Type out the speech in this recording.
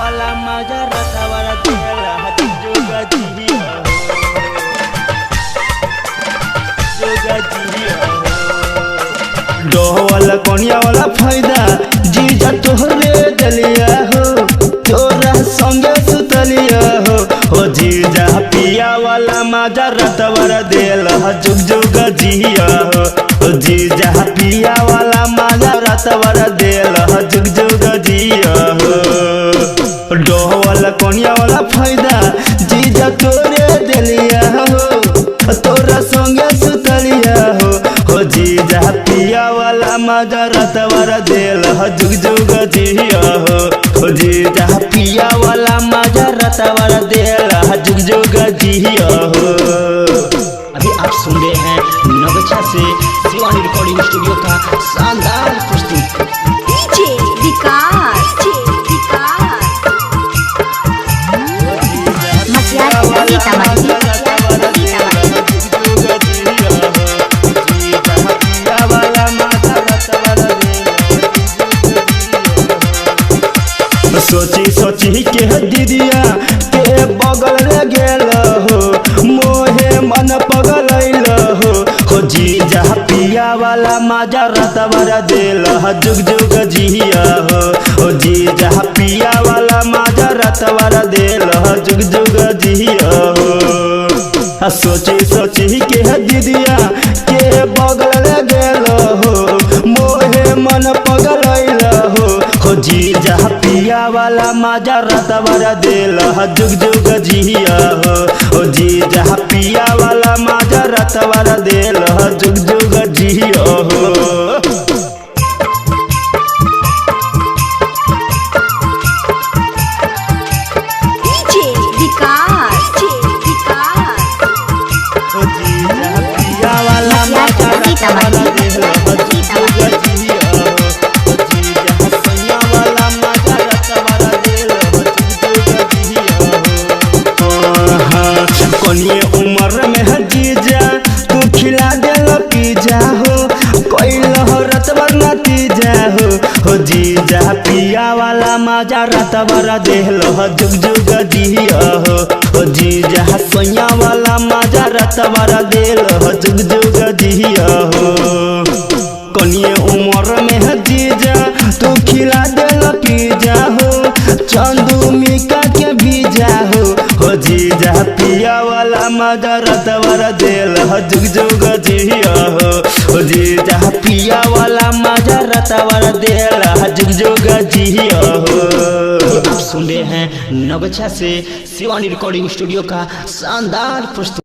वाला मजा रता वाला दिला जोगा जिया जोगा जिया डोह वाला कोनिया वाला फायदा जीजा तोहरे दलिया हो तोरा संगे सुतलिया हो जीजा पिया वाला मजा रता वाला दिला जुग जुग जिया हो जीजा पिया वाला मजा रता वाला दिला जुग जुग जिया हो डोह वाला कोनिया वाला फायदा जीजा तोरे दलिया हो तोरा संगे सुतलिया हो जीजा पिया वाला मजा रता वाला दिला जुग जुग जिया हो जीजा पिया वाला मजा रता वाला दिला जुग जुग जिया हो। अभी आप सुन रहे हैं नगछा से शिवानी रिकॉर्डिंग स्टूडियो का शानदार प्रस्तुत डीजे विकास मसियार सीतामढ़ी सोची सोची के दीदिया के बगल रे गेल हो मोहे मन पगल हो जीजा पिया वाला मजा रता वाला दिल जुग जुग जिया हो जीजा पिया वाला मजा रता वाला दिल जुग जुग जिया हो। सोची सोची के दीदिया के बगल रे गेल हो मोहे मन पगल हो जीजा पिया वाला मजा रता वाला दिल जुग जुग जिया हो जीजा पिया वाला मजा रता वाला दिल जुग जुग जिया हो। डीजे विकास जीजा पिया वाला मजा रता वाला दिल जुग जुग जिया हो जीजा सैया वाला मजा रता वाला दिल जुग जुग जिया हो। कोनिए उम्र में है जीजा तू खिला देल पिज्जा हो कोई लहरत वरना तीजा हो जीजा पिया वाला मजा रता वाला दिल जुग जुग जिया हो जीजा सैया वाला मजा रता वाला दिल जुग जुग जिया हो। कोनिए उम्र में है जीजा तू खिला देल पिज्जा हो चंदू मिका के बीजा हो जीजा पिया वाला मजा रता वाला दिल जुग जुग जिया हो जीजा पिया वाला मजा रता वाला दिल जुग जुग जिया हो। आप सुन रहे हैं नगछा से शिवानी रिकॉर्डिंग स्टूडियो का शानदार प्रस्तुत